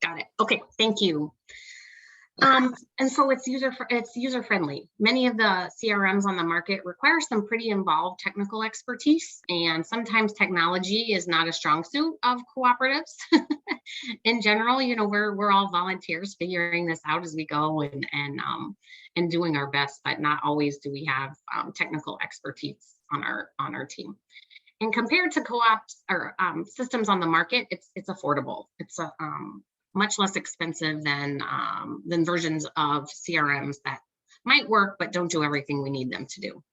Got it. Okay, thank you. And so it's user friendly. Many of the CRMs on the market require some pretty involved technical expertise, and sometimes technology is not a strong suit of cooperatives. In general, we're all volunteers figuring this out as we go and doing our best, but not always do we have technical expertise on our team. And compared to co-ops or systems on the market, it's affordable. It's much less expensive than versions of CRMs that might work but don't do everything we need them to do.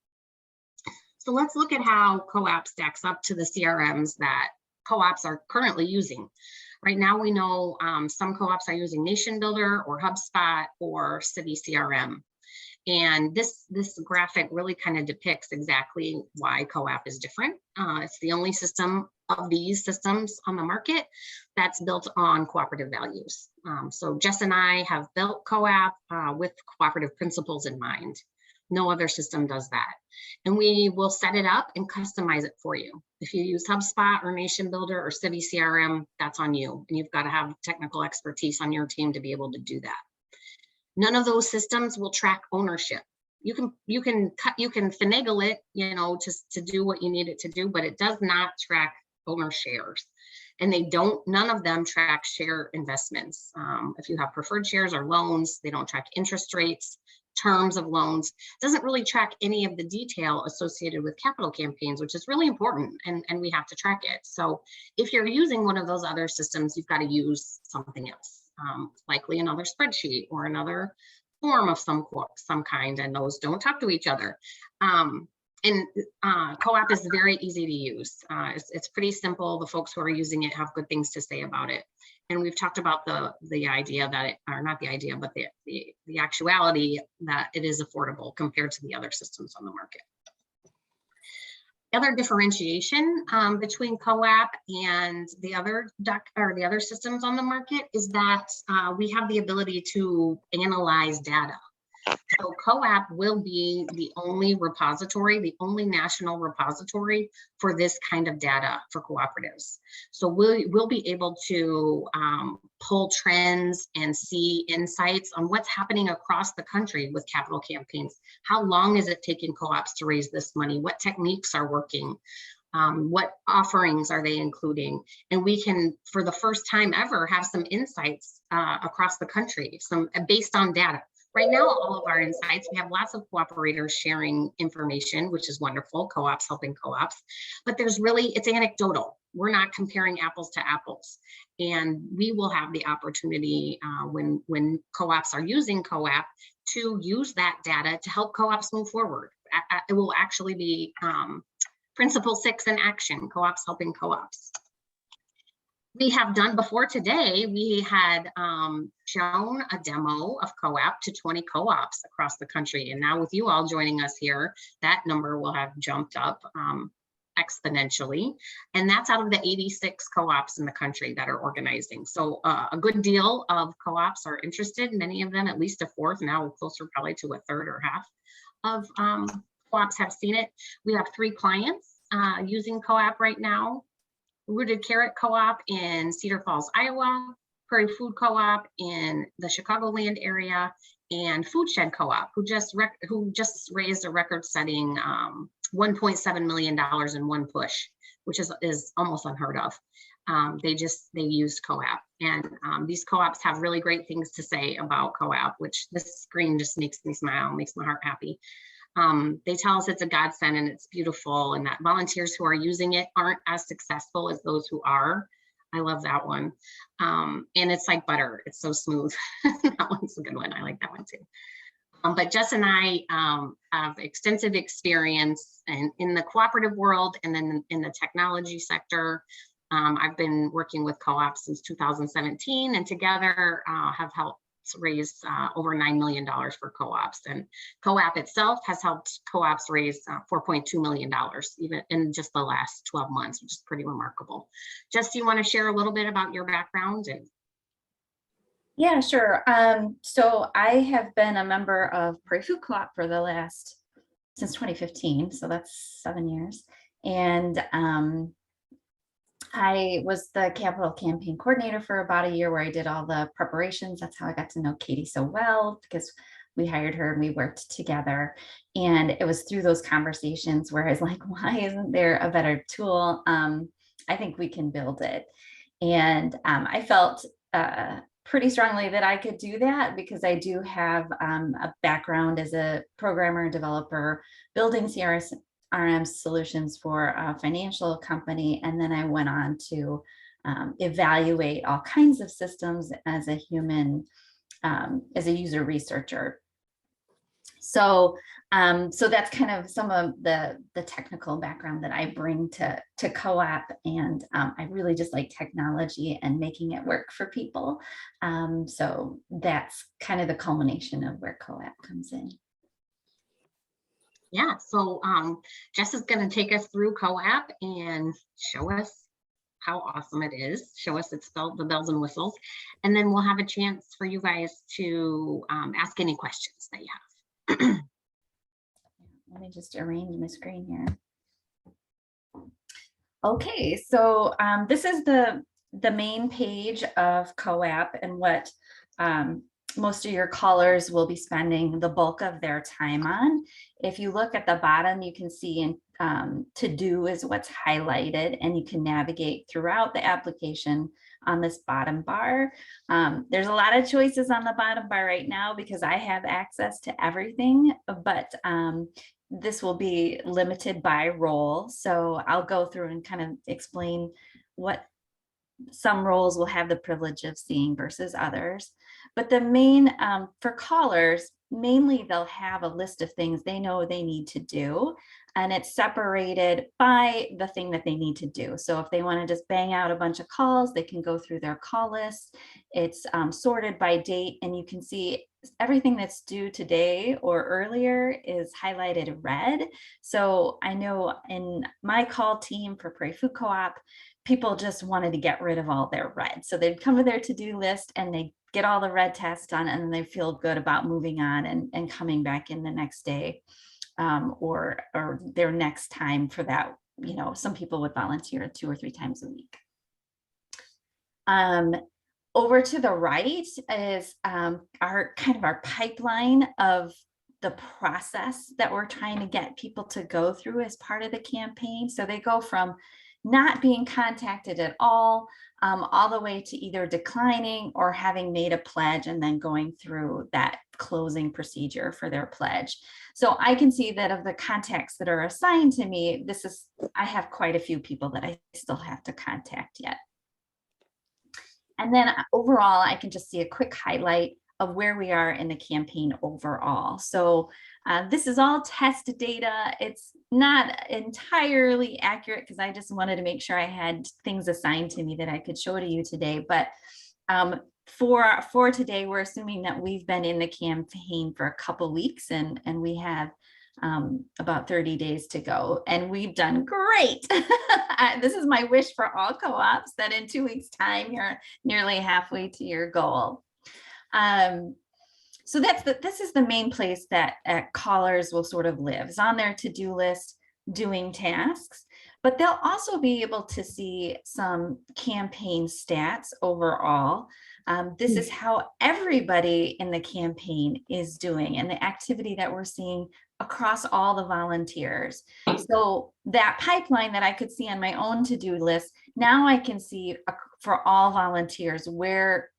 So let's look at how CoApp stacks up to the CRMs that co-ops are currently using. Right now, we know some co-ops are using Nation Builder or HubSpot or City CRM. And this graphic really kind of depicts exactly why CoApp is different. It's the only system of these systems on the market that's built on cooperative values. So Jess and I have built CoApp with cooperative principles in mind. No other system does that. And we will set it up and customize it for you. If you use HubSpot or Nation Builder or City CRM, that's on you. And you've got to have technical expertise on your team to be able to do that. None of those systems will track ownership. You can finagle it, to do what you need it to do, but it does not track owner shares. And none of them track share investments. If you have preferred shares or loans, they don't track interest rates, terms of loans. It doesn't really track any of the detail associated with capital campaigns, which is really important, and we have to track it. So if you're using one of those other systems, you've got to use something else. Likely another spreadsheet or another form of some kind, and those don't talk to each other. And CoApp is very easy to use. It's pretty simple. The folks who are using it have good things to say about it. And we've talked about the idea that not the idea, but the actuality that it is affordable compared to the other systems on the market. The other differentiation between CoApp and the other systems on the market is that we have the ability to analyze data. So CoApp will be the only repository, the only national repository for this kind of data for cooperatives. So we'll be able to pull trends and see insights on what's happening across the country with capital campaigns. How long is it taking co-ops to raise this money? What techniques are working? What offerings are they including? And we can, for the first time ever, have some insights across the country, based on data. Right now, all of our insights, we have lots of cooperators sharing information, which is wonderful, co-ops helping co-ops, but it's anecdotal. We're not comparing apples to apples. And we will have the opportunity when co-ops are using CoApp to use that data to help co-ops move forward. It will actually be Principle 6 in action, co-ops helping co-ops. We have done before today, we had shown a demo of CoApp to 20 co-ops across the country. And now with you all joining us here, that number will have jumped up exponentially. And that's out of the 86 co-ops in the country that are organizing. So a good deal of co-ops are interested, many of them, at least a fourth, now closer probably to a third or half of co-ops have seen it. We have 3 clients using CoApp right now. Rooted Carrot Co-op in Cedar Falls, Iowa, Prairie Food Co-op in the Chicagoland area, and Food Shed Co-op, who just raised a record-setting $1.7 million in one push, which is almost unheard of. They used CoApp, and these co-ops have really great things to say about CoApp, which this screen just makes me smile, makes my heart happy. They tell us it's a godsend and it's beautiful, and that volunteers who are using it aren't as successful as those who are. I love that one. And it's like butter. It's so smooth. That one's a good one. I like that one too. But Jess and I have extensive experience in the cooperative world and then in the technology sector. I've been working with co-ops since 2017, and together have helped raise over $9 million for co-ops, and CoApp itself has helped co-ops raise $4.2 million even in just the last 12 months, which is pretty remarkable. Jess, do you want to share a little bit about your background? Yeah, sure. So I have been a member of Prairie Food Co-op for since 2015, so that's 7 years. And I was the capital campaign coordinator for about a year where I did all the preparations. That's how I got to know Katie so well, because we hired her and we worked together. And it was through those conversations where I was like, why isn't there a better tool? I think we can build it. And I felt pretty strongly that I could do that because I do have a background as a programmer and developer building CRM solutions for a financial company. And then I went on to evaluate all kinds of systems as a human, as a user researcher. So so that's kind of some of the technical background that I bring to CoApp, and I really just like technology and making it work for people. So that's kind of the culmination of where CoApp comes in. Yeah, so Jess is going to take us through CoApp and show us how awesome it is, show us its the bells and whistles, and then we'll have a chance for you guys to ask any questions that you have. Let me just arrange my screen here. Okay, so this is the main page of CoApp, and what most of your callers will be spending the bulk of their time on. If you look at the bottom, you can see in to do is what's highlighted, and you can navigate throughout the application on this bottom bar. There's a lot of choices on the bottom bar right now because I have access to everything, but this will be limited by role. So I'll go through and kind of explain what some roles will have the privilege of seeing versus others. But the main, for callers, mainly they'll have a list of things they know they need to do, and it's separated by the thing that they need to do. So if they want to just bang out a bunch of calls, they can go through their call list. It's sorted by date, and you can see everything that's due today or earlier is highlighted red. So I know in my call team for Prairie Food Co-op, people just wanted to get rid of all their red. So they'd come to their to-do list and they get all the red tasks done, and then they feel good about moving on and coming back in the next day, or their next time for that. You know, some people would volunteer 2 or 3 times a week. Over to the right is our pipeline of the process that we're trying to get people to go through as part of the campaign. So they go from not being contacted at all the way to either declining or having made a pledge and then going through that closing procedure for their pledge. So I can see that of the contacts that are assigned to me, I have quite a few people that I still have to contact yet. And then overall, I can just see a quick highlight of where we are in the campaign overall. So this is all test data. It's not entirely accurate because I just wanted to make sure I had things assigned to me that I could show to you today. But for today, we're assuming that we've been in the campaign for a couple weeks, and we have about 30 days to go, and we've done great. This is my wish for all co-ops, that in 2 weeks time, you're nearly halfway to your goal. So this is the main place that callers will sort of live, is on their to-do list, doing tasks, but they'll also be able to see some campaign stats overall. This is how everybody in the campaign is doing and the activity that we're seeing across all the volunteers. So that pipeline that I could see on my own to-do list, now I can see for all volunteers where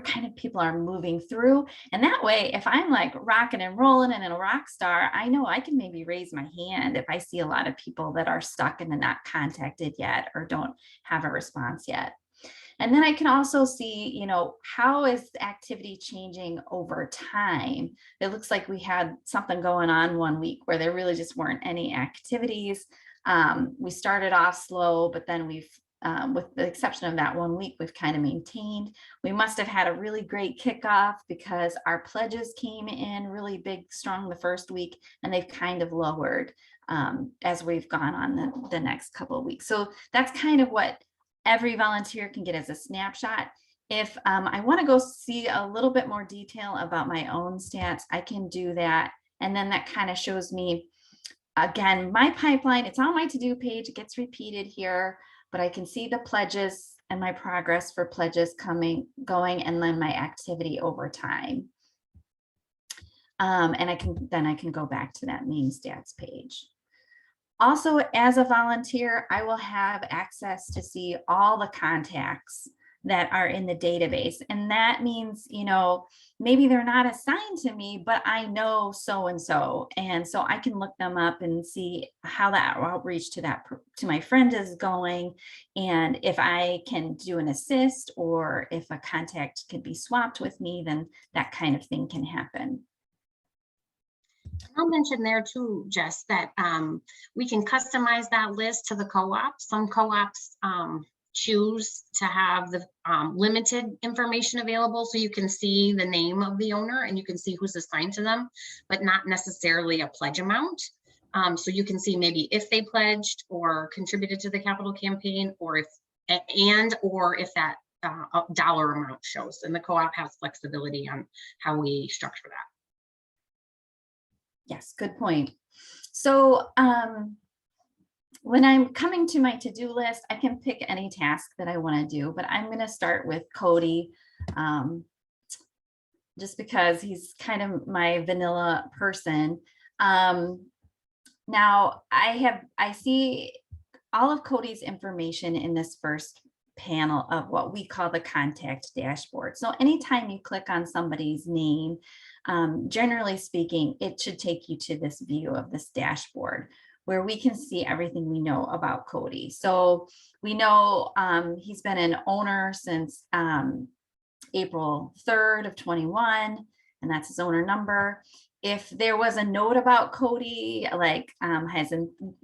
kind of people are moving through. And that way, if I'm like rocking and rolling and a rock star, I know I can maybe raise my hand if I see a lot of people that are stuck and not contacted yet or don't have a response yet. And then I can also see, you know, how is the activity changing over time? It looks like we had something going on one week where there really just weren't any activities. We started off slow, but then we've with the exception of that 1 week, we've kind of maintained. We must have had a really great kickoff because our pledges came in really big, strong the first week, and they've kind of lowered as we've gone on the next couple of weeks. So that's kind of what every volunteer can get as a snapshot. If I want to go see a little bit more detail about my own stats, I can do that. And then that kind of shows me again, my pipeline, it's on my to-do page, it gets repeated here, but I can see the pledges and my progress for pledges going, and then my activity over time. And I can go back to that main stats page. Also, as a volunteer, I will have access to see all the contacts that are in the database. And that means, you know, maybe they're not assigned to me, but I know so-and-so. And so I can look them up and see how that outreach to my friend is going. And if I can do an assist, or if a contact could be swapped with me, then that kind of thing can happen. I'll mention there too, Jess, that we can customize that list to the co-op. Some co-ops choose to have the limited information available, so you can see the name of the owner and you can see who's assigned to them, but not necessarily a pledge amount. So you can see maybe if they pledged or contributed to the capital campaign, or if that dollar amount shows. And the co-op has flexibility on how we structure that. Yes, good point. So when I'm coming to my to-do list, I can pick any task that I want to do, but I'm going to start with Cody, just because he's kind of my vanilla person. Now I see all of Cody's information in this first panel of what we call the contact dashboard. So anytime you click on somebody's name, generally speaking, it should take you to this view of this dashboard where we can see everything we know about Cody. So we know he's been an owner since April 3rd of 21, and that's his owner number. If there was a note about Cody, like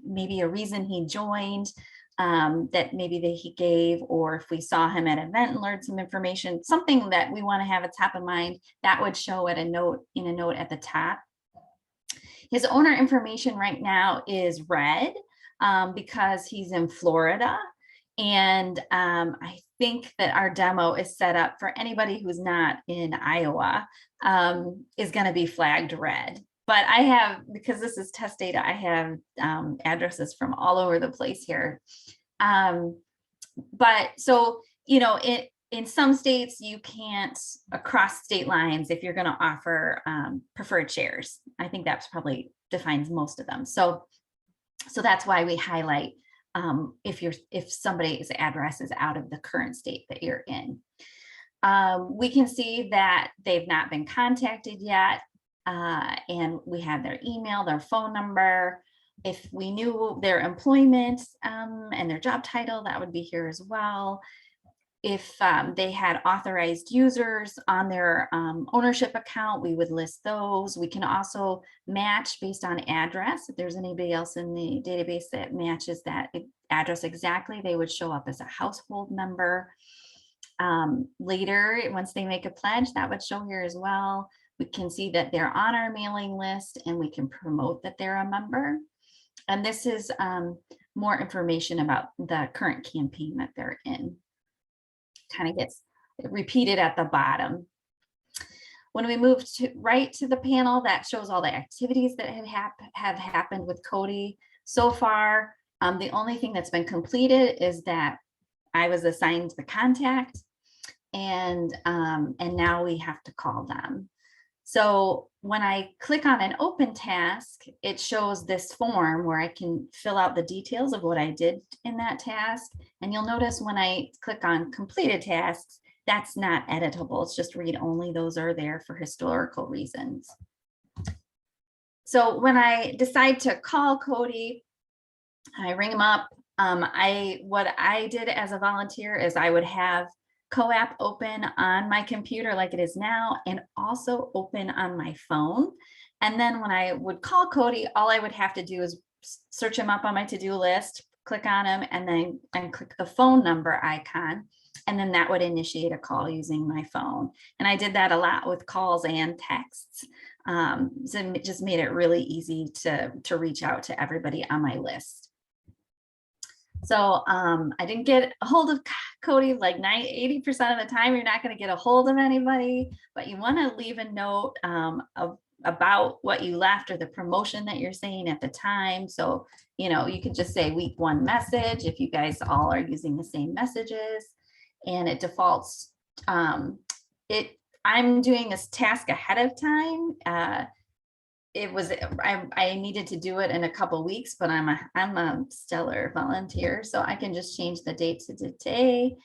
maybe a reason he joined, that maybe that he gave, or if we saw him at an event and learned some information, something that we want to have at top of mind, that would show in a note at the top. His owner information right now is red because he's in Florida. And I think that our demo is set up for anybody who's not in Iowa is going to be flagged red. But I have, because this is test data, I have addresses from all over the place here. But so, you know, in some states, you can't across state lines if you're going to offer preferred shares. I think that's probably defines most of them. So that's why we highlight if somebody's address is out of the current state that you're in. We can see that they've not been contacted yet. And we have their email, their phone number. If we knew their employment and their job title, that would be here as well. If they had authorized users on their ownership account, we would list those. We can also match based on address. If there's anybody else in the database that matches that address exactly, they would show up as a household member. Later, once they make a pledge, that would show here as well. We can see that they're on our mailing list and we can promote that they're a member. And this is more information about the current campaign that they're in. Kind of gets repeated at the bottom. When we move right to the panel, that shows all the activities that have happened with Cody so far. The only thing that's been completed is that I was assigned the contact, and now we have to call them. So when I click on an open task, it shows this form where I can fill out the details of what I did in that task. And you'll notice when I click on completed tasks, that's not editable. It's just read only. Those are there for historical reasons. So when I decide to call Cody, I ring him up. What I did as a volunteer is I would have CoApp open on my computer like it is now, and also open on my phone. And then when I would call Cody, all I would have to do is search him up on my to-do list, click on him, and then click the phone number icon. And then that would initiate a call using my phone. And I did that a lot with calls and texts. So it just made it really easy to reach out to everybody on my list. So I didn't get a hold of Cody. Like 80% of the time, you're not going to get a hold of anybody, but you want to leave a note of about what you left or the promotion that you're saying at the time. So, you know, you could just say week 1 message if you guys all are using the same messages, and it defaults. I'm doing this task ahead of time. I needed to do it in a couple weeks, but I'm a stellar volunteer, so I can just change the date to today,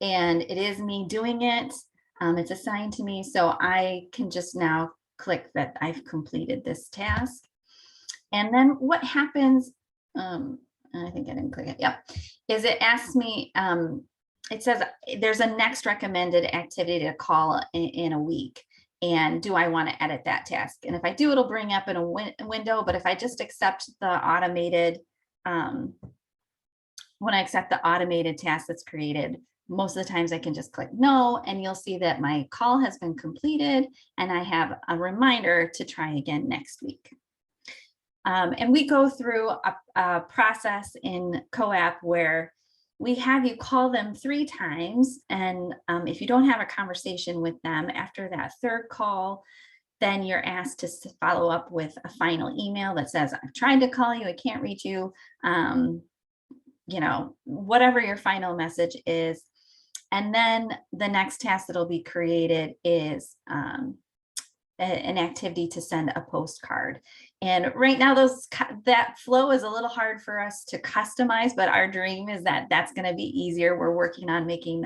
and it is me doing it. It's assigned to me, so I can just now click that I've completed this task. And then what happens, I think I didn't click it, yep, is it asks me, it says there's a next recommended activity to call in a week. And do I want to edit that task? And if I do, it'll bring up in a window. But if I just accept the automated, when I accept the automated task that's created, most of the times I can just click no, and you'll see that my call has been completed and I have a reminder to try again next week. And we go through a process in CoApp where we have you call them 3 times. And if you don't have a conversation with them after that 3rd call, then you're asked to follow up with a final email that says, I've tried to call you, I can't reach you. You know, whatever your final message is. And then the next task that'll be created is an activity to send a postcard. And right now that flow is a little hard for us to customize, but our dream is that that's going to be easier. We're working on making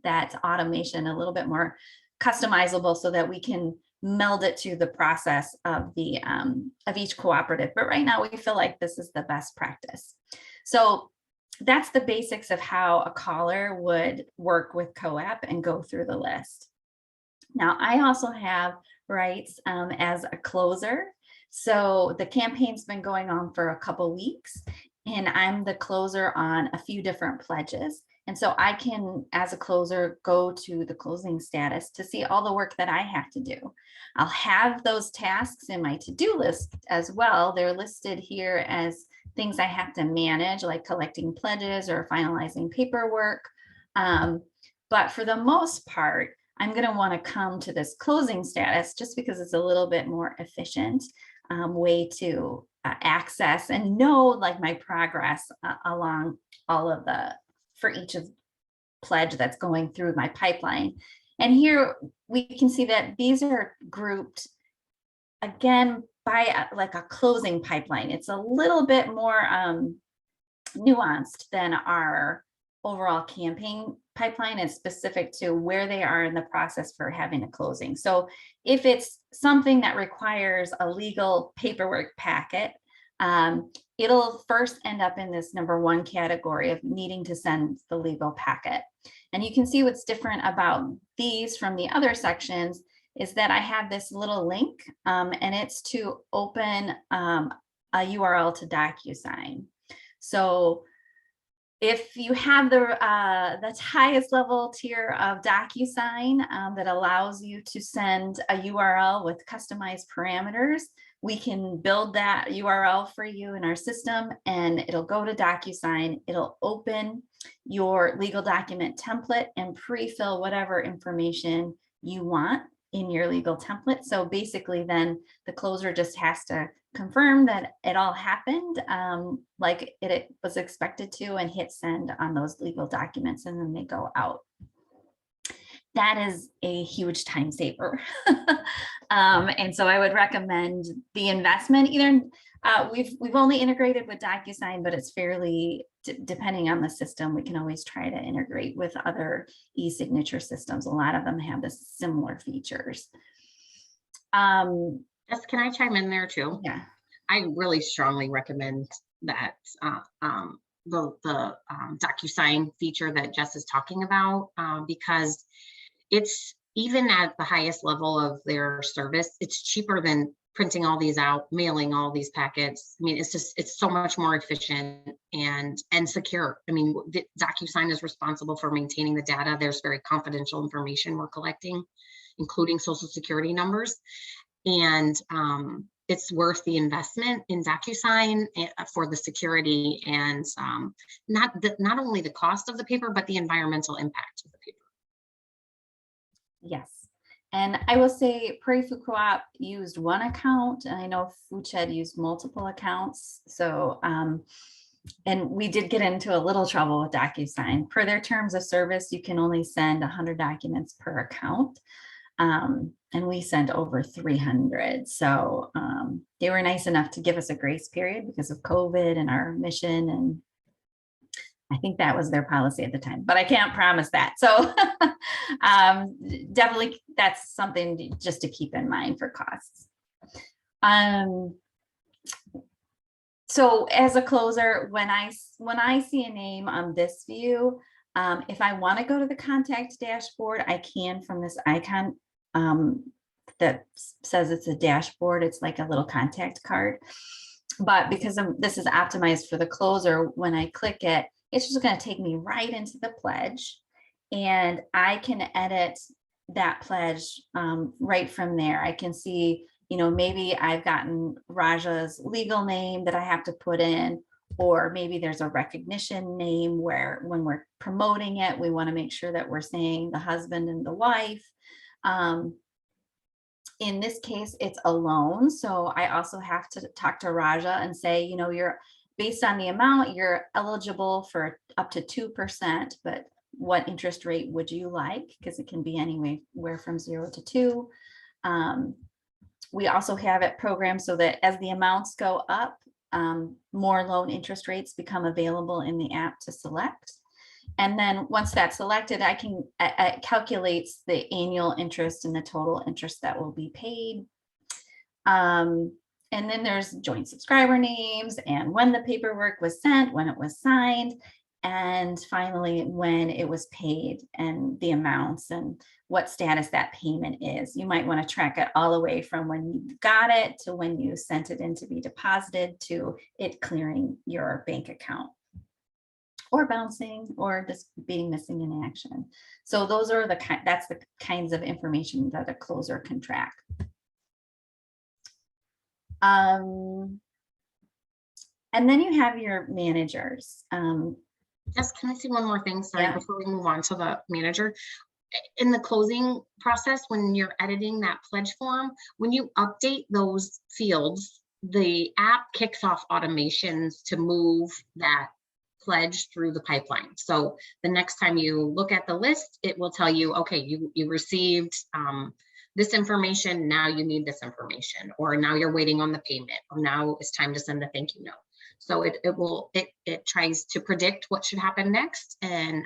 that automation a little bit more customizable so that we can meld it to the process of the of each cooperative. But right now we feel like this is the best practice. So that's the basics of how a caller would work with CoApp and go through the list. Now, I also have rights as a closer. So the campaign's been going on for a couple weeks, and I'm the closer on a few different pledges. And so I can, as a closer, go to the closing status to see all the work that I have to do. I'll have those tasks in my to-do list as well. They're listed here as things I have to manage, like collecting pledges or finalizing paperwork. But for the most part, I'm going to want to come to this closing status just because it's a little bit more efficient way to access and know like my progress along all of for each of pledge that's going through my pipeline. And here we can see that these are grouped again by like a closing pipeline. It's a little bit more nuanced than our overall campaign pipeline is specific to where they are in the process for having a closing. So if it's something that requires a legal paperwork packet, it'll first end up in this number 1 category of needing to send the legal packet. And you can see what's different about these from the other sections is that I have this little link and it's to open a URL to DocuSign. So if you have the highest level tier of DocuSign that allows you to send a URL with customized parameters, we can build that URL for you in our system and it'll go to DocuSign. It'll open your legal document template and pre-fill whatever information you want in your legal template. So basically then the closer just has to confirm that it all happened like it was expected to and hit send on those legal documents, and then they go out. That is a huge time saver. And so I would recommend the investment. Either we've only integrated with DocuSign, but it's fairly depending on the system. We can always try to integrate with other e-signature systems. A lot of them have the similar features. Jess, can I chime in there too? Yeah. I really strongly recommend that the DocuSign feature that Jess is talking about because it's even at the highest level of their service, it's cheaper than printing all these out, mailing all these packets. I mean, it's so much more efficient and secure. I mean, DocuSign is responsible for maintaining the data. There's very confidential information we're collecting, including social security numbers. And it's worth the investment in DocuSign for the security and not only the cost of the paper, but the environmental impact of the paper. Yes. And I will say Prairie Food Co-op used one account, and I know Food Shed used multiple accounts. So, and we did get into a little trouble with DocuSign. Per their terms of service, you can only send 100 documents per account. And we sent over 300. So they were nice enough to give us a grace period because of COVID and our mission. And I think that was their policy at the time, but I can't promise that. So definitely that's something just to keep in mind for costs. So as a closer, when I see a name on this view, if I want to go to the contact dashboard, I can from this icon that says it's a dashboard. It's like a little contact card. But because this is optimized for the closer, when I click it, it's just going to take me right into the pledge, and I can edit that pledge right from there. I can see, maybe I've gotten Raja's legal name that I have to put in, or maybe there's a recognition name where when we're promoting it, we want to make sure that we're saying the husband and the wife. In this case, it's a loan. So I also have to talk to Raja and say, you're based on the amount, you're eligible for up to 2%, but what interest rate would you like? Because it can be anywhere from 0 to 2. We also have it programmed so that as the amounts go up, more loan interest rates become available in the app to select. And then once that's selected, it calculates the annual interest and the total interest that will be paid. And then there's joint subscriber names and when the paperwork was sent, when it was signed, and finally when it was paid and the amounts and what status that payment is. You might want to track it all the way from when you got it to when you sent it in to be deposited to it clearing your bank account, or bouncing, or just being missing in action. So those are that's the kinds of information that a closer can track. And then you have your managers. Yes, can I say one more thing? Sorry, Yeah. before we move on to the manager. In the closing process, when you're editing that pledge form, when you update those fields, the app kicks off automations to move that pledge through the pipeline. So the next time you look at the list, it will tell you, okay, you received this information, now you need this information, or now you're waiting on the payment, or now it's time to send a thank you note. So it tries to predict what should happen next and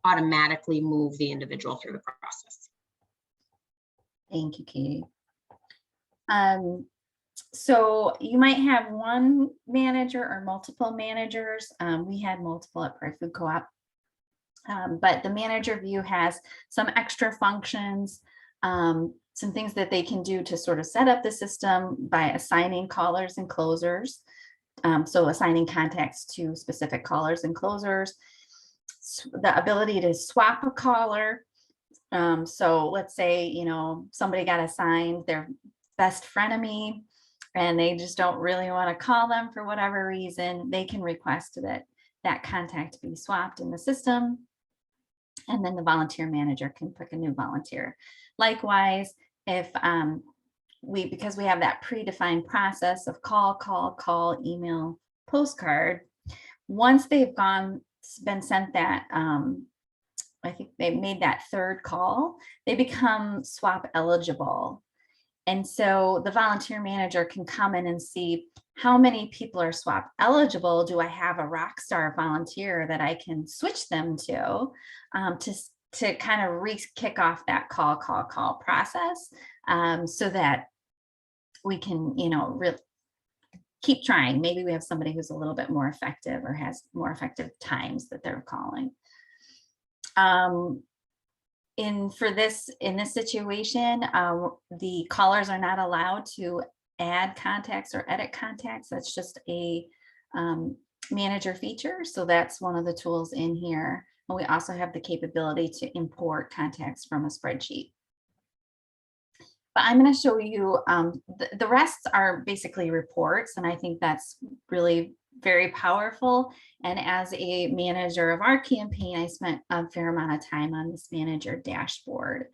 automatically move the individual through the process. Thank you, Katie. So you might have one manager or multiple managers. We had multiple at Prairie Food Co-op, but the manager view has some extra functions, some things that they can do to sort of set up the system by assigning callers and closers. So assigning contacts to specific callers and closers, the ability to swap a caller. So let's say, somebody got assigned their best frenemy and they just don't really want to call them for whatever reason. They can request that contact be swapped in the system. And then the volunteer manager can pick a new volunteer. Likewise, if because we have that predefined process of call, email, postcard, once they've been sent that, I think they made that third call, they become swap eligible. And so the volunteer manager can come in and see how many people are swap eligible. Do I have a rock star volunteer that I can switch them to kind of kick off that call process, so that we can, really keep trying. Maybe we have somebody who's a little bit more effective or has more effective times that they're calling. In this situation, the callers are not allowed to add contacts or edit contacts. That's just a manager feature. So that's one of the tools in here. And we also have the capability to import contacts from a spreadsheet. But I'm going to show you, the rest are basically reports. And I think that's really very powerful. And as a manager of our campaign, I spent a fair amount of time on this manager dashboard.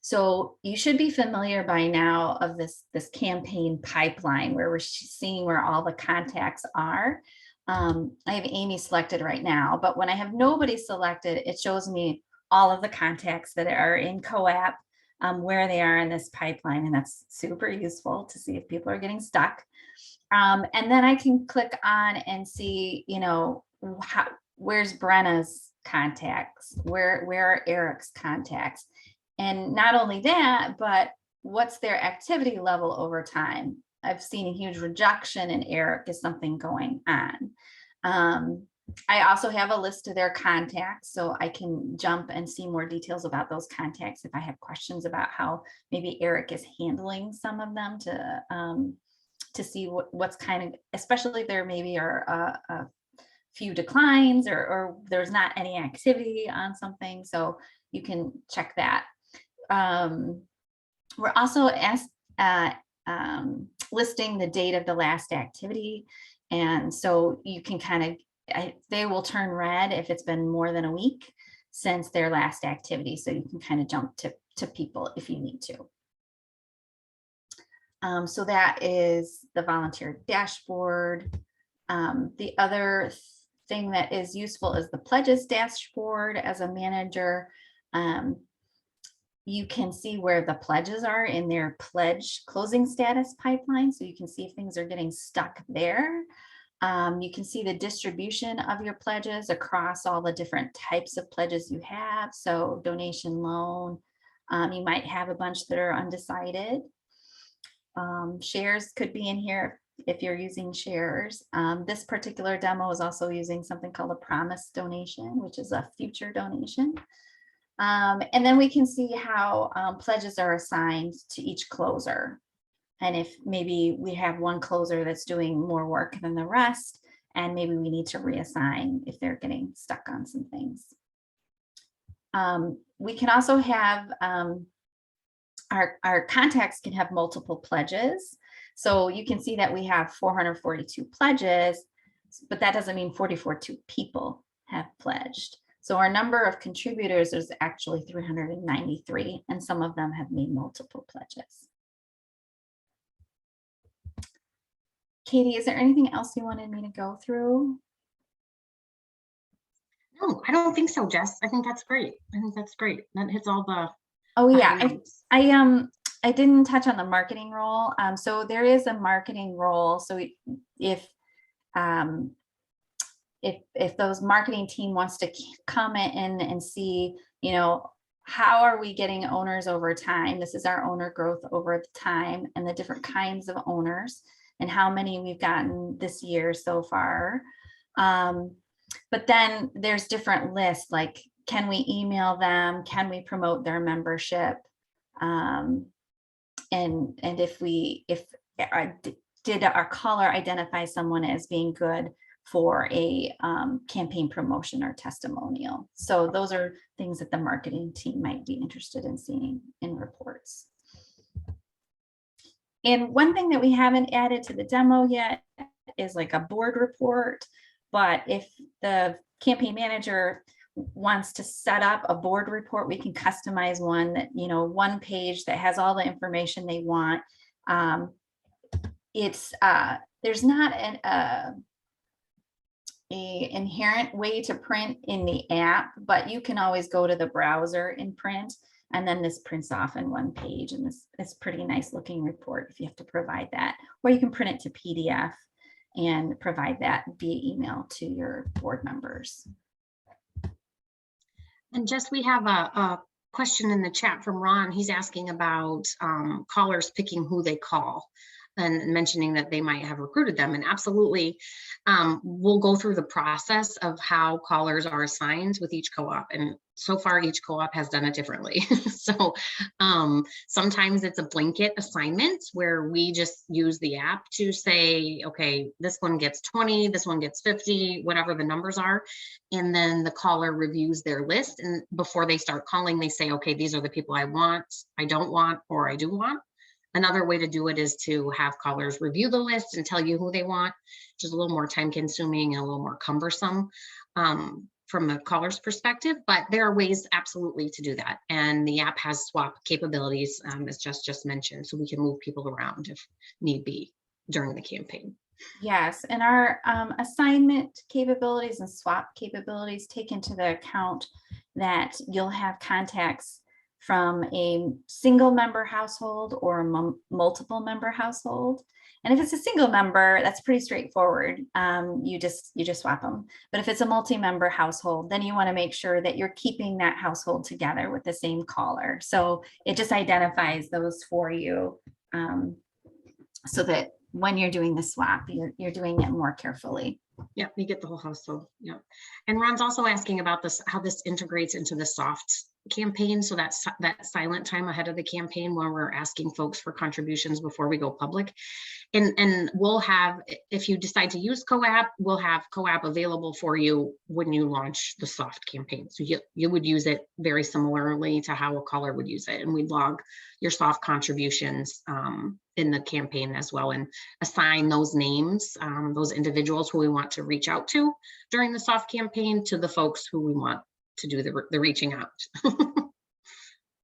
So you should be familiar by now of this campaign pipeline where we're seeing where all the contacts are. I have Amy selected right now, but when I have nobody selected, it shows me all of the contacts that are in CoApp, where they are in this pipeline. And that's super useful to see if people are getting stuck. And then I can click on and see, where's Brenna's contacts, where are Eric's contacts. And not only that, but what's their activity level over time? I've seen a huge reduction in Eric. Is something going on? I also have a list of their contacts, so I can jump and see more details about those contacts if I have questions about how maybe Eric is handling some of them, to see what's kind of, especially if there maybe are a few declines or there's not any activity on something. So you can check that. We're also listing the date of the last activity. And so you can kind of, they will turn red if it's been more than a week since their last activity. So you can kind of jump to people if you need to. So that is the volunteer dashboard. The other thing that is useful is the pledges dashboard. As a manager, you can see where the pledges are in their pledge closing status pipeline. So you can see if things are getting stuck there. You can see the distribution of your pledges across all the different types of pledges you have. So donation, loan, you might have a bunch that are undecided. Shares could be in here if you're using shares. This particular demo is also using something called a promise donation, which is a future donation. And then we can see how pledges are assigned to each closer. And if maybe we have one closer that's doing more work than the rest, and maybe we need to reassign if they're getting stuck on some things. We can also have our contacts can have multiple pledges. So you can see that we have 442 pledges, but that doesn't mean 42 people have pledged. So our number of contributors is actually 393, and some of them have made multiple pledges. Katie, is there anything else you wanted me to go through? No, I don't think so, Jess. I think that's great. I think that's great. That hits all the. Oh yeah, I didn't touch on the marketing role. So there is a marketing role. So if those marketing team wants to come in and see, how are we getting owners over time? This is our owner growth over time and the different kinds of owners and how many we've gotten this year so far. But then there's different lists, like, can we email them? Can we promote their membership? And did our caller identify someone as being good for a campaign promotion or testimonial? So those are things that the marketing team might be interested in seeing in reports. And one thing that we haven't added to the demo yet is like a board report. But if the campaign manager wants to set up a board report, we can customize one that, one page that has all the information they want. There's not an inherent way to print in the app, but you can always go to the browser and print, and then this prints off in one page, and it's pretty nice looking report if you have to provide that, or you can print it to PDF and provide that via email to your board members. And Jess, we have a question in the chat from Ron. He's asking about callers picking who they call and mentioning that they might have recruited them. And absolutely, we'll go through the process of how callers are assigned with each co-op. And so far, each co-op has done it differently. So sometimes it's a blanket assignment where we just use the app to say, okay, this one gets 20, this one gets 50, whatever the numbers are. And then the caller reviews their list. And before they start calling, they say, okay, these are the people I want, I don't want, or I do want. Another way to do it is to have callers review the list and tell you who they want, which is a little more time consuming and a little more cumbersome. from a caller's perspective, but there are ways absolutely to do that. And the app has swap capabilities, as just mentioned, so we can move people around if need be during the campaign. Yes, and our assignment capabilities and swap capabilities take into the account that you'll have contacts from a single member household or a multiple member household. And if it's a single member, that's pretty straightforward. You just swap them. But if it's a multi-member household, then you want to make sure that you're keeping that household together with the same caller. So it just identifies those for you, so that when you're doing the swap, you're doing it more carefully. Yeah, you get the whole household. Yeah. And Ron's also asking about this, how this integrates into the soft campaign. So that's that silent time ahead of the campaign where we're asking folks for contributions before we go public. And we'll have, if you decide to use CoApp, we'll have CoApp available for you when you launch the soft campaign. So you would use it very similarly to how a caller would use it. And we'd log your soft contributions in the campaign as well, and assign those names, those individuals who we want to reach out to during the soft campaign to the folks who we want to do the reaching out.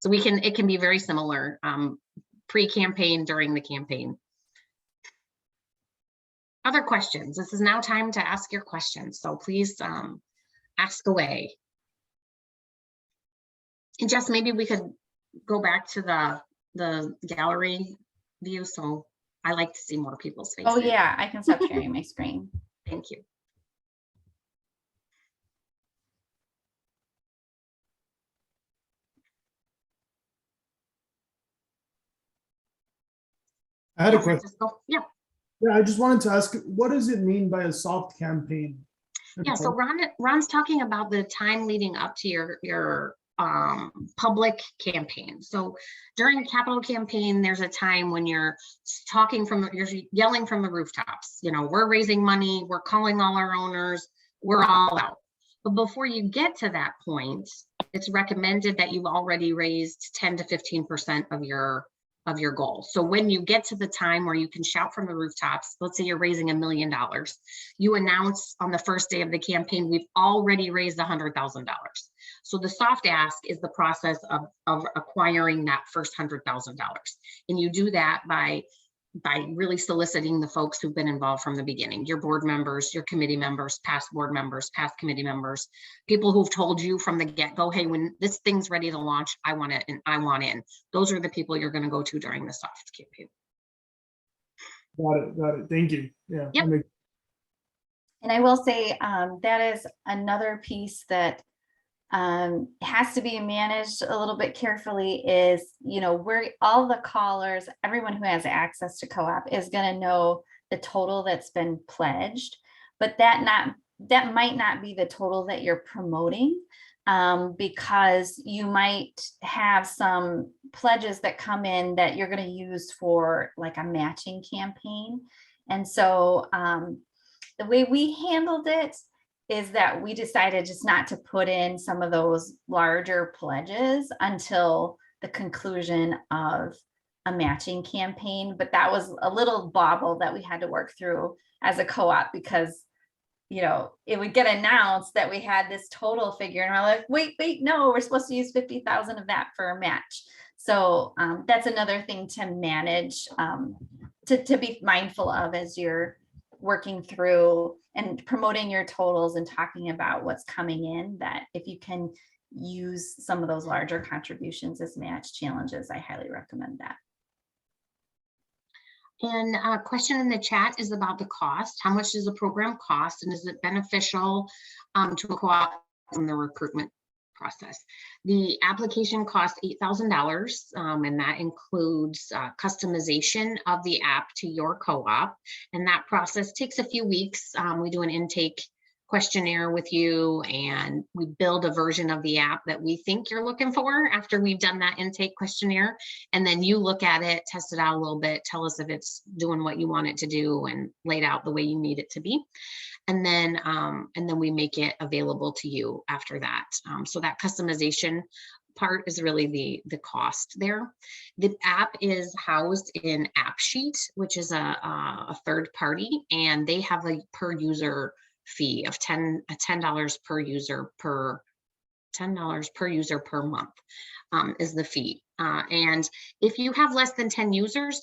So it can be very similar pre-campaign, during the campaign. Other questions? This is now time to ask your questions. So please ask away. And Jess, maybe we could go back to the gallery view. So I like to see more people's faces. Oh yeah, I can stop sharing my screen. Thank you. I had a question. Yeah. Yeah, I just wanted to ask, what does it mean by a soft campaign? Yeah, so Ron's talking about the time leading up to your public campaign. So during a capital campaign, there's a time when you're you're yelling from the rooftops. You know, we're raising money, we're calling all our owners, we're all out. But before you get to that point, it's recommended that you've already raised 10 to 15% of your goal. So when you get to the time where you can shout from the rooftops, let's say you're raising $1 million, you announce on the first day of the campaign, we've already raised $100,000. So the soft ask is the process of acquiring that first $100,000. And you do that by really soliciting the folks who've been involved from the beginning, your board members, your committee members, past board members, past committee members, people who've told you from the get-go, hey, when this thing's ready to launch, I want it and I want in. Those are the people you're going to go to during the soft campaign. Got it. Thank you. Yeah. Yep. And I will say that is another piece that has to be managed a little bit carefully is, you know, where all the callers, everyone who has access to CoApp is going to know the total that's been pledged, but that might not be the total that you're promoting, because you might have some pledges that come in that you're going to use for like a matching campaign. And so the way we handled it is that we decided just not to put in some of those larger pledges until the conclusion of a matching campaign. But that was a little bobble that we had to work through as a co-op, because, you know, it would get announced that we had this total figure and we're like, wait, no, we're supposed to use 50,000 of that for a match. So that's another thing to manage, to be mindful of as you're working through and promoting your totals and talking about what's coming in, that if you can use some of those larger contributions as match challenges, I highly recommend that. And a question in the chat is about the cost. How much does the program cost, and is it beneficial to a co-op in the recruitment process? The application costs $8,000, and that includes customization of the app to your co-op, and that process takes a few weeks. We do an intake questionnaire with you, and we build a version of the app that we think you're looking for after we've done that intake questionnaire. And then you look at it, test it out a little bit, tell us if it's doing what you want it to do and laid out the way you need it to be. And then we make it available to you after that. So that customization part is really the cost there. The app is housed in AppSheet, which is a third party, and they have a per user fee of $10 per user per $10 per user per month is the fee. And if you have less than 10 users,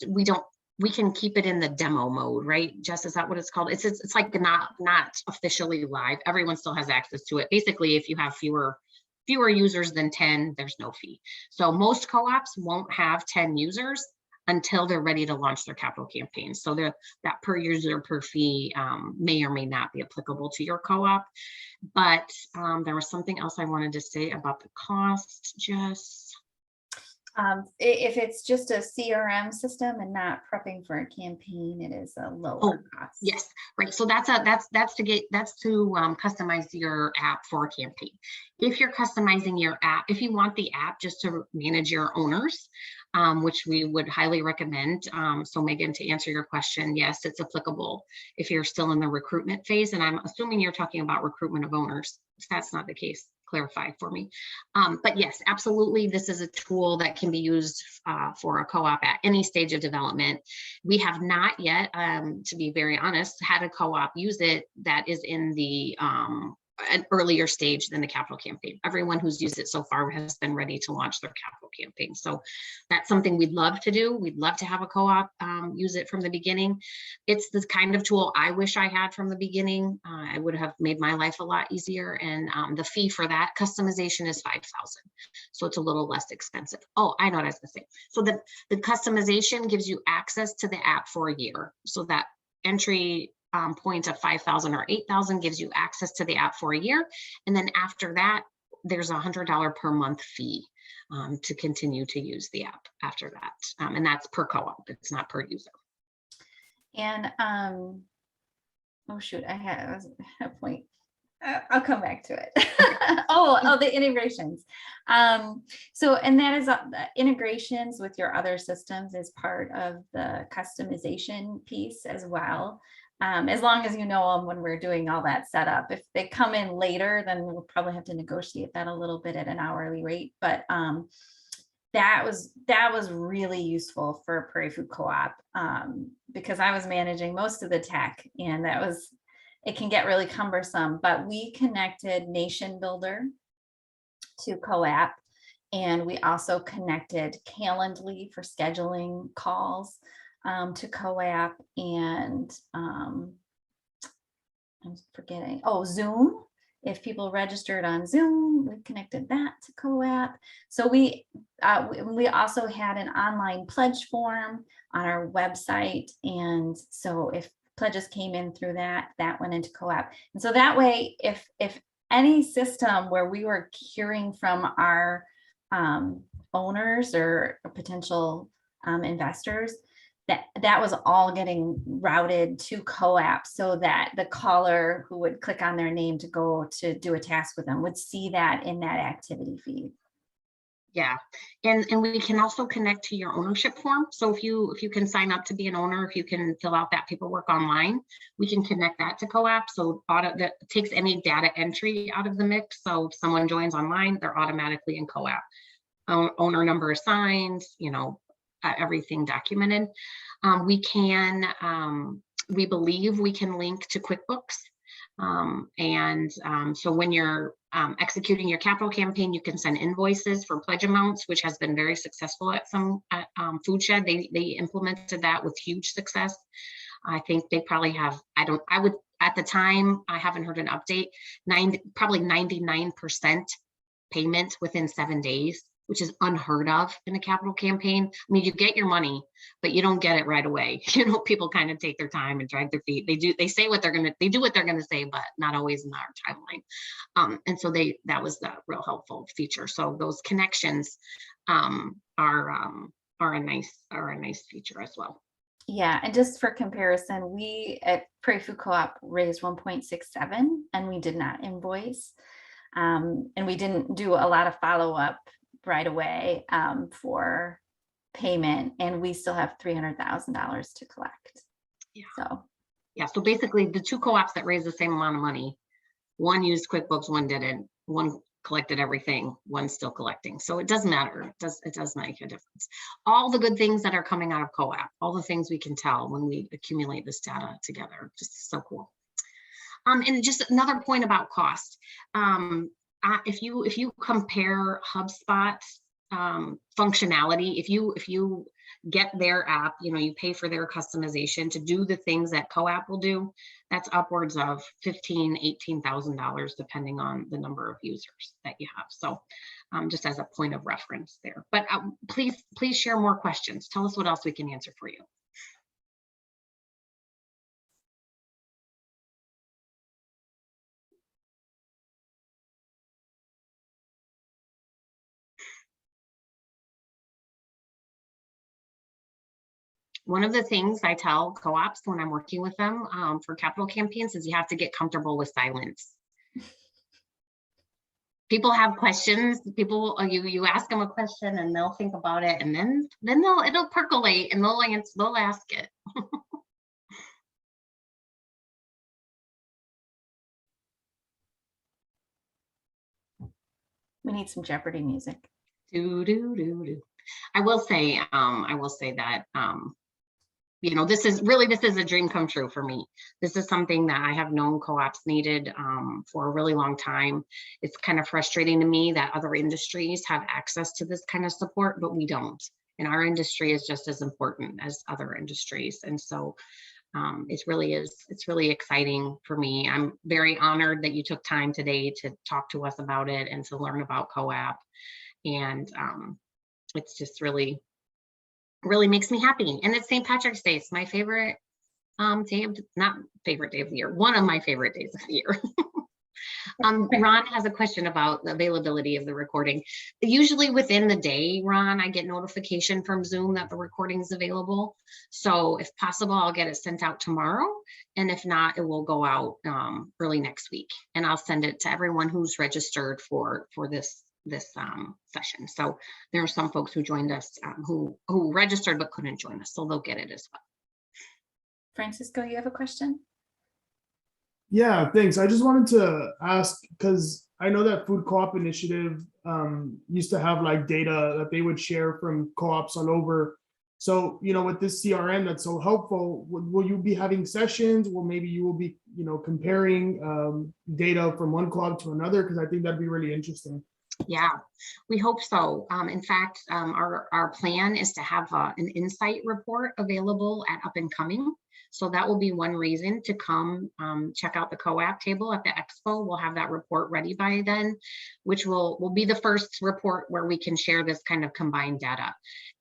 we can keep it in the demo mode, right? Jess, is that what it's called? It's like not officially live. Everyone still has access to it. Basically, if you have fewer users than 10, there's no fee. So most co-ops won't have 10 users until they're ready to launch their capital campaign. So that per user per fee may or may not be applicable to your co-op. But there was something else I wanted to say about the cost, Jess. If it's just a CRM system and not prepping for a campaign, it is a lower cost. Yes, right. So that's to customize your app for a campaign. If you're customizing your app, if you want the app just to manage your owners, which we would highly recommend. So Megan, to answer your question, yes, it's applicable if you're still in the recruitment phase. And I'm assuming you're talking about recruitment of owners. If that's not the case, clarify for me. But yes, absolutely. This is a tool that can be used for a co-op at any stage of development. We have not yet, to be very honest, had a co-op use it that is in the an earlier stage than the capital campaign. Everyone who's used it so far has been ready to launch their capital campaign. So that's something we'd love to do. We'd love to have a co-op use it from the beginning. It's the kind of tool I wish I had from the beginning. I would have made my life a lot easier. And the fee for that customization is $5,000. So it's a little less expensive. Oh, I know what I was gonna say. So the customization gives you access to the app for a year. So that entry point of 5,000 or 8,000 gives you access to the app for a year. And then after that, there's a $100 per month fee to continue to use the app after that. And that's per co-op, it's not per user. And, oh shoot, I had a point. I'll come back to it. oh, the integrations. So, and that is the integrations with your other systems is part of the customization piece as well. As long as you know them when we're doing all that setup. If they come in later, then we'll probably have to negotiate that a little bit at an hourly rate. But that was really useful for Prairie Food Co-op because I was managing most of the tech, and it can get really cumbersome. But we connected Nation Builder to CoApp, and we also connected Calendly for scheduling calls to CoApp, and I'm forgetting, Zoom. If people registered on Zoom, we connected that to CoApp. So we also had an online pledge form on our website, and so if pledges came in through that went into CoApp. And so that way, if any system where we were hearing from our owners or potential investors, that was all getting routed to CoApp, so that the caller who would click on their name to go to do a task with them would see that in that activity feed. Yeah, and we can also connect to your ownership form. So if you can sign up to be an owner, if you can fill out that paperwork online, we can connect that to CoApp. So that takes any data entry out of the mix. So if someone joins online, they're automatically in CoApp. Owner number assigned, everything documented. We believe we can link to QuickBooks. So when you're executing your capital campaign, you can send invoices for pledge amounts, which has been very successful at some Food Shed. They implemented that with huge success. I think they probably have, at the time, I haven't heard an update, probably 99% payment within 7 days, which is unheard of in a capital campaign. I mean, you get your money, but you don't get it right away. People kind of take their time and drag their feet. They do what they're gonna say, but not always in our timeline. And so that was the real helpful feature. So those connections are a nice feature as well. Yeah, and just for comparison, we at Prairie Food Co-op raised 1.67, and we did not invoice, and we didn't do a lot of follow-up right away for payment, and we still have $300,000 to collect. Yeah. So basically the two co-ops that raised the same amount of money, one used QuickBooks, one didn't. One collected everything, one's still collecting. So it doesn't matter. It does make a difference. All the good things that are coming out of CoApp, all the things we can tell when we accumulate this data together, just so cool. And just another point about cost. If you compare HubSpot's functionality, if you get their app, you pay for their customization to do the things that CoApp will do, that's upwards of $15,000-$18,000 depending on the number of users that you have. So just as a point of reference there. But please share more questions. Tell us what else we can answer for you. One of the things I tell co-ops when I'm working with them for capital campaigns is you have to get comfortable with silence. People have questions. People, you ask them a question and they'll think about it, and then it'll percolate and they'll ask it. We need some Jeopardy music. Do do do do. I will say that this is a dream come true for me. This is something that I have known co-ops needed for a really long time. It's kind of frustrating to me that other industries have access to this kind of support, but we don't. And our industry is just as important as other industries. And so it's really exciting for me. I'm very honored that you took time today to talk to us about it and to learn about CoApp. And it's just really makes me happy. And it's St. Patrick's Day. It's my favorite not favorite day of the year, one of my favorite days of the year. Ron has a question about the availability of the recording. Usually within the day, Ron, I get notification from Zoom that the recording is available. So if possible, I'll get it sent out tomorrow. And if not, it will go out early next week. And I'll send it to everyone who's registered for this session. So there are some folks who joined us who registered but couldn't join us, so they'll get it as well. Francisco, you have a question? Yeah, thanks. I just wanted to ask, because I know that Food Co-op Initiative used to have like data that they would share from co-ops all over. So, with this CRM that's so helpful, will you be having sessions? Well, maybe you will be, comparing data from one co-op to another, because I think that'd be really interesting. Yeah, we hope so. In fact, our plan is to have an insight report available at Up and Coming. So that will be one reason to come check out the CoApp table at the expo. We'll have that report ready by then, which will be the first report where we can share this kind of combined data.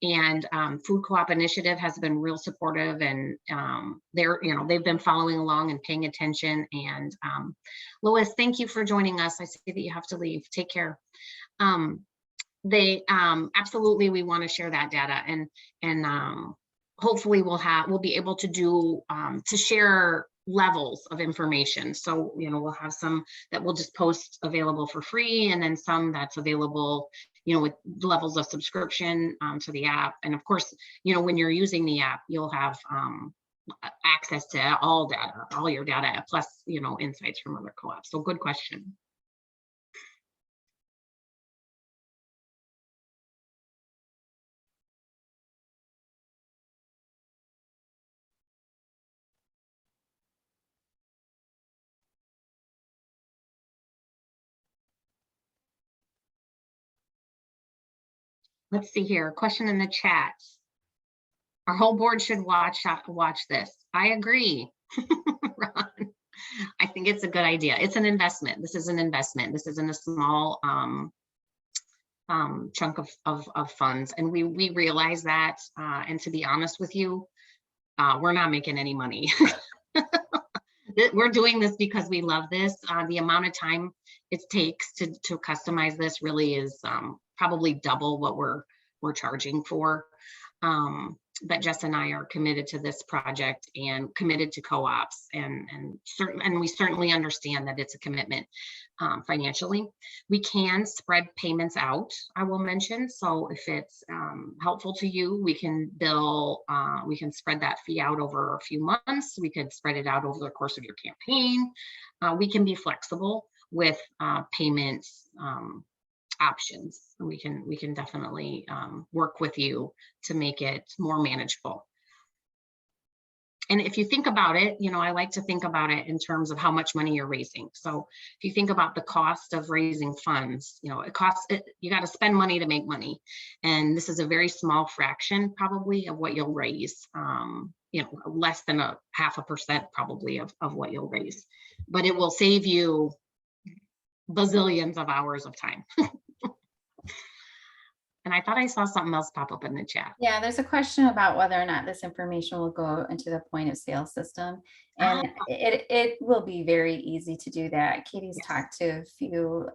And Food Co-op Initiative has been real supportive, and they've been following along and paying attention. And Lois, thank you for joining us. I see that you have to leave. Take care. Absolutely, we want to share that data, and hopefully we'll be able to do to share levels of information. So we'll have some that we'll just post available for free, and then some that's available with levels of subscription to the app. And of course, when you're using the app, you'll have access to all your data, plus insights from other co-ops. So good question. Let's see here. Question in the chat. Our whole board should watch this. I agree, Ron. I think it's a good idea. It's an investment. This is an investment. This isn't a small chunk of funds, and we realize that. And to be honest with you, we're not making any money. We're doing this because we love this. The amount of time it takes to customize this really is probably double what we're charging for. But Jess and I are committed to this project and committed to co-ops, and we certainly understand that it's a commitment financially. We can spread payments out, I will mention. So if it's helpful to you, we can spread that fee out over a few months. We could spread it out over the course of your campaign. We can be flexible with payments options. We can definitely work with you to make it more manageable. And if you think about it, you know, I like to think about it in terms of how much money you're raising. So if you think about the cost of raising funds, you know, you got to spend money to make money. And this is a very small fraction probably of what you'll raise. You know, less than 0.5% probably of what you'll raise, but it will save you bazillions of hours of time. And I thought I saw something else pop up in the chat. Yeah, there's a question about whether or not this information will go into the point of sale system. And it will be very easy to do that. Katie's talked to a few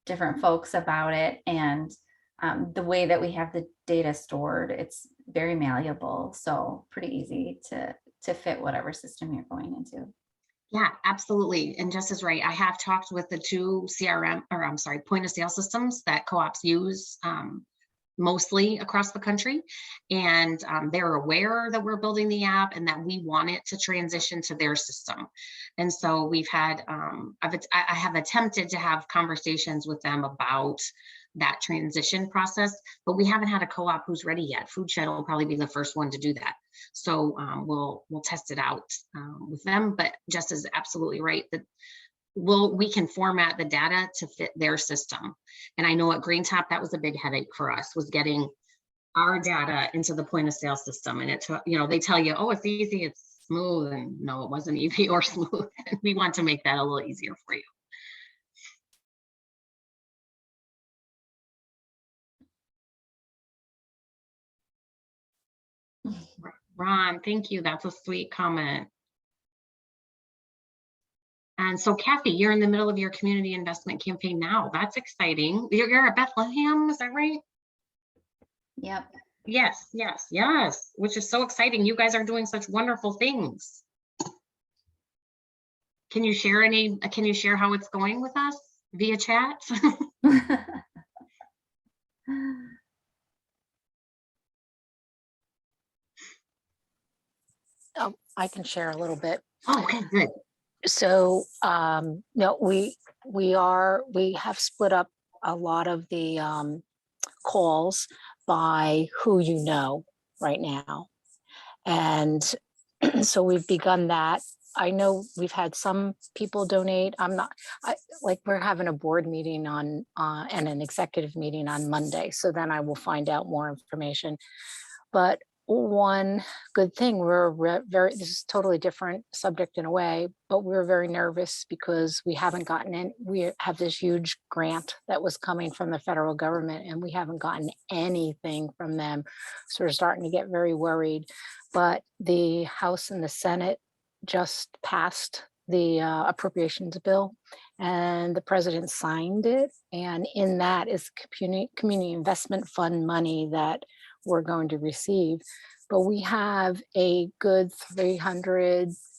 different folks about it. And the way that we have the data stored, it's very malleable. So pretty easy to fit whatever system you're going into. Yeah, absolutely. And Jess is right. I have talked with the two point of sale systems that co-ops use mostly across the country. And they're aware that we're building the app and that we want it to transition to their system. And so we've had, I have attempted to have conversations with them about that transition process, but we haven't had a co-op who's ready yet. Foodshed will probably be the first one to do that. So we'll test it out with them, but Jess is absolutely right that we can format the data to fit their system. And I know at Green Top, that was a big headache for us, was getting our data into the point of sale system. And it took, you know, they tell you, oh, it's easy, it's smooth. And no, it wasn't easy or smooth. And we want to make that a little easier for you. Ron, thank you. That's a sweet comment. And so Kathy, you're in the middle of your community investment campaign now. That's exciting. You're at Bethlehem, is that right? Yep. Yes, yes, yes, which is so exciting. You guys are doing such wonderful things. Can you share how it's going with us via chat? Oh, I can share a little bit. Oh, okay, good. So no, we have split up a lot of the calls by who you know right now. And so we've begun that. I know we've had some people donate. We're having a board meeting on and an executive meeting on Monday. So then I will find out more information. But one good thing, this is totally different subject in a way, but we're very nervous because we haven't gotten in. We have this huge grant that was coming from the federal government and we haven't gotten anything from them. So we're starting to get very worried. But the House and the Senate just passed the appropriations bill and the president signed it. And in that is community investment fund money that we're going to receive. But we have a good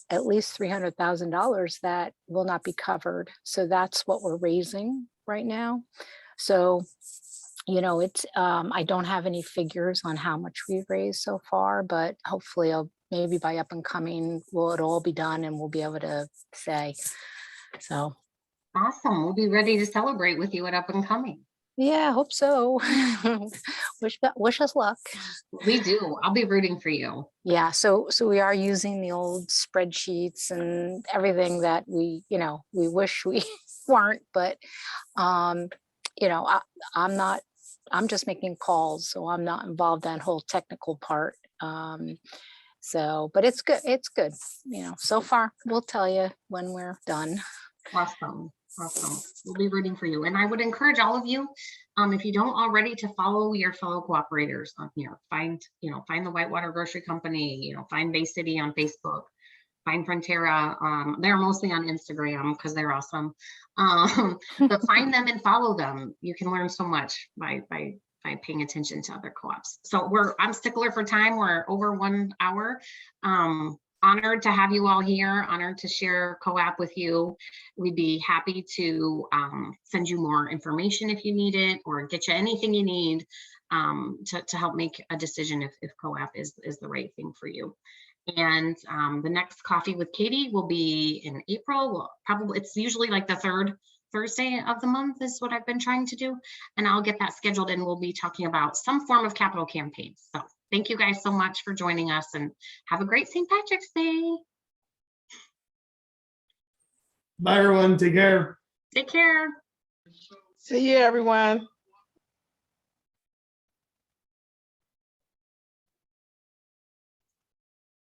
at least $300,000 that will not be covered. So that's what we're raising right now. So, you know, it's I don't have any figures on how much we've raised so far, but hopefully maybe by up and coming, it'll all be done and we'll be able to say. So awesome. We'll be ready to celebrate with you at Up and Coming. Yeah, I hope so. Wish us luck. We do. I'll be rooting for you. Yeah, so we are using the old spreadsheets and everything that we wish we weren't, but you know, I'm just making calls, so I'm not involved in that whole technical part. So, but it's good. It's good. You know, so far we'll tell you when we're done. Awesome. Awesome. We'll be rooting for you. And I would encourage all of you, if you don't already, to follow your fellow cooperators on here. Find the Whitewater Grocery Company, find Bay City on Facebook, find Frontera. They're mostly on Instagram because they're awesome. But find them and follow them. You can learn so much by paying attention to other co-ops. So I'm stickler for time. We're over 1 hour. Honored to have you all here, honored to share CoApp with you. We'd be happy to send you more information if you need it, or get you anything you need to help make a decision if CoApp is the right thing for you. And the next Coffee with Katie will be in April. It's usually like the third Thursday of the month is what I've been trying to do. And I'll get that scheduled and we'll be talking about some form of capital campaigns. So Thank you guys so much for joining us, and have a great St. Patrick's Day. Bye, everyone. Take care. Take care. See you, everyone.